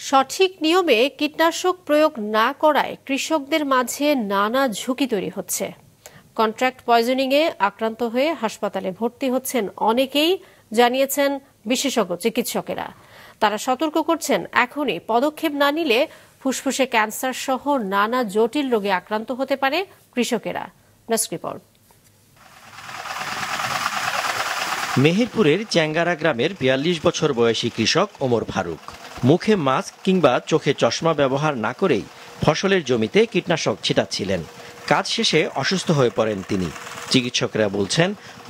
সঠিক নিয়মে কীটনাশক প্রয়োগ না করায় কৃষকদের মাঝে নানা ঝুঁকি তৈরি হচ্ছে। কন্ট্রাক্ট পয়জনিংয়ে আক্রান্ত হয়ে হাসপাতালে ভর্তি হচ্ছেন অনেকেই, জানিয়েছেন বিশেষজ্ঞ চিকিৎসকেরা। তারা সতর্ক করছেন, এখনই পদক্ষেপ না নিলে ফুসফুসে ক্যান্সার সহ নানা জটিল রোগে আক্রান্ত হতে পারে কৃষকেরা। Desk report. মেহেরপুরের চ্যাঙ্গারা গ্রামের ৪২ বছর বয়সী কৃষক ওমর ফারুক মুখে মাস্ক কিংবা চোখে চশমা ব্যবহার না করেই ফসলের জমিতে কীটনাশক ছিটাচ্ছিলেন। কাজ শেষে অসুস্থ হয়ে পড়েন তিনি। চিকিৎসকরা বলছেন,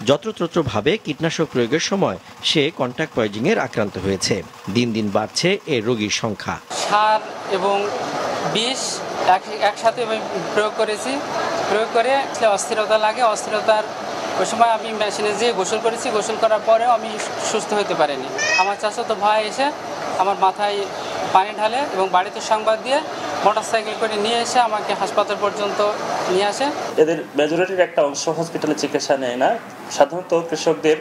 যত্রতত্রভাবে কীটনাশক প্রয়োগের সময় সে কন্ট্যাক্ট পয়জনিংয়ের আক্রান্ত হয়েছে। দিন দিন বাড়ছে এ রোগীর সংখ্যা। সার এবং বিষ একসাথে প্রয়োগ করেছি। প্রয়োগ করে অস্থিরতা লাগে। অস্থিরতার ওই সময় আমি মেশিনে যেয়ে গোসল করেছি। গোসল করার পরেও আমি সুস্থ হতে পারিনি। আমার চাচাতো ভাই এসে আমার মাথায় পানি ঢালে এবং বাড়িতে সংবাদ দিয়ে মোটরসাইকেল করে নিয়ে এসে আমাকে হাসপাতাল পর্যন্ত নিয়ে আসে। এদের মেজরিটির একটা অংশ হসপিটালে চিকিৎসা নেয় না। সাধারণত কৃষকদের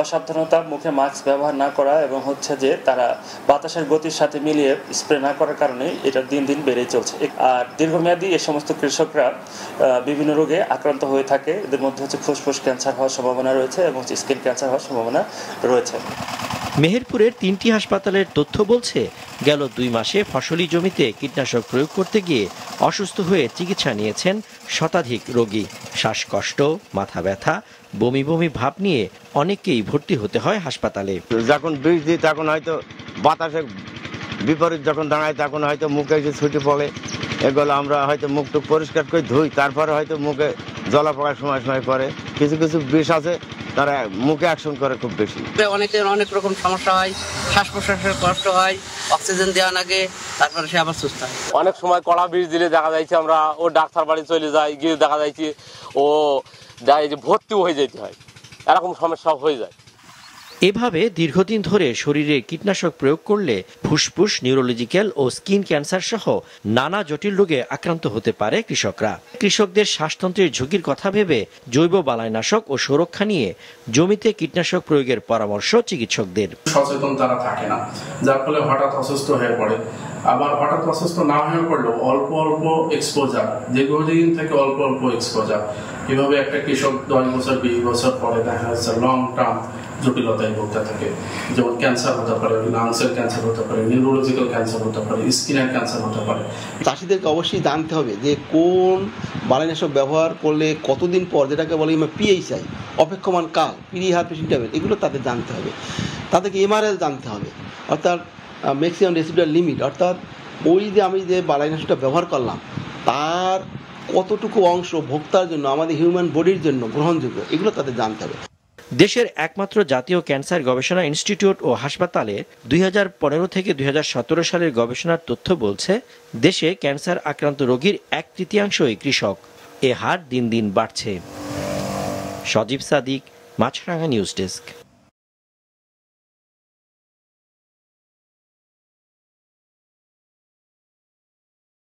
অসাবধানতা, মুখে মাস্ক ব্যবহার না করা এবং যে তারা বাতাসের গতির সাথে মিলিয়ে স্প্রে না করার কারণে এটা দিন দিন বেড়েই চলছে। আর দীর্ঘমেয়াদী এই সমস্ত কৃষকরা বিভিন্ন রোগে আক্রান্ত হয়ে থাকে। এদের মধ্যে ফুসফুস ক্যান্সার হওয়ার সম্ভাবনা রয়েছে এবং স্কিন ক্যান্সার হওয়ার সম্ভাবনা রয়েছে। মেহেরপুরের ৩টি হাসপাতালের তথ্য বলছে, গেল ২ মাসে ফসলি জমিতে কীটনাশক প্রয়োগ করতে গিয়ে অসুস্থ হয়ে চিকিৎসা নিয়েছেন শতাধিক রোগী। শ্বাসকষ্ট, মাথা ব্যথা, বমি বমি ভাব নিয়ে অনেকেই ভর্তি হতে হয় হাসপাতালে। যখন বীজ দিই তখন হয়তো বাতাসে বিপরীত যখন দাঁড়ায় তখন হয়তো মুখে এসে ছুটে পড়ে। এগুলো আমরা হয়তো মুখটুক পরিষ্কার করে ধুই, তারপরে হয়তো মুখে জ্বলা পড়ার সময় সময় করে। কিছু কিছু বিষ আছে তারা মুখে অ্যাকশন করে খুব বেশি। অনেকের অনেক রকম সমস্যা হয়, শ্বাস প্রশ্বাসের কষ্ট হয়, অক্সিজেন দেওয়া লাগে, তারপরে সে আবার সুস্থ হয়। অনেক সময় কড়া বিষ দিলে দেখা যাচ্ছে আমরা ও ডাক্তার বাড়ি চলে যাই, গিয়ে দেখা যাচ্ছে ও ভর্তিও হয়ে যেতে হয়। এরকম সমস্যা হয়ে যায়। এভাবে দীর্ঘদিন ধরে শরীরে কীটনাশক প্রয়োগ করলে ফুসফুস, নিউরোলজিক্যাল ও স্কিন ক্যান্সার সহ নানা জটিল রোগে আক্রান্ত হতে পারে কৃষকরা। কৃষকদের শ্বাসতন্ত্রের ঝুঁকির কথা ভেবে জৈব বালাইনাশক ও সুরক্ষা নিয়ে জমিতে কীটনাশক প্রয়োগের পরামর্শ চিকিৎসকদের। সচেতন তারা থাকে না, যার ফলে হঠাৎ অসুস্থ হয়ে পড়ে। আবার হঠাৎ অসুস্থ না হয়ে পড়লেও অল্প অল্প এক্সপোজার, দীর্ঘদিন থেকে অল্প অল্প এক্সপোজার, এভাবে একটা কৃষক 10 বছর 20 বছর পরে দেখা যাচ্ছে লং টার্ম জটিলতায় ভুগতে থাকে। যেমন ক্যান্সার হতে পারে, লাংসের ক্যান্সার হতে পারে, নিউরোলজিক্যাল ক্যান্সার হতে পারে, স্কিনের ক্যান্সার হতে পারে। চাষিদেরকে অবশ্যই জানতে হবে যে কোন বালাইনাশক ব্যবহার করলে কতদিন পর, যেটাকে বলে পিএইচআই, অপেক্ষমান কাল, পিরিহার পেশেন্ট, এগুলো তাদের জানতে হবে। তাদেরকে এমআরএল জানতে হবে, অর্থাৎ ম্যাক্সিমাম রেসিডুয়াল লিমিট, অর্থাৎ ওই যে আমি যে বালাইনাশকটা ব্যবহার করলাম তার কতটুকু অংশ ভোক্তার জন্য, আমাদের হিউম্যান বডির জন্য গ্রহণযোগ্য, এগুলো তাদের জানতে হবে। দেশের একমাত্র জাতীয় ক্যান্সার গবেষণা ইনস্টিটিউট ও হাসপাতালে 2015 থেকে 2017 সালের গবেষণার তথ্য বলছে, দেশে ক্যান্সার আক্রান্ত রোগীর 1/3 কৃষক। এ হার দিন দিন বাড়ছে। সজীব সাদিক, মাছরাঙা নিউজ ডেস্ক।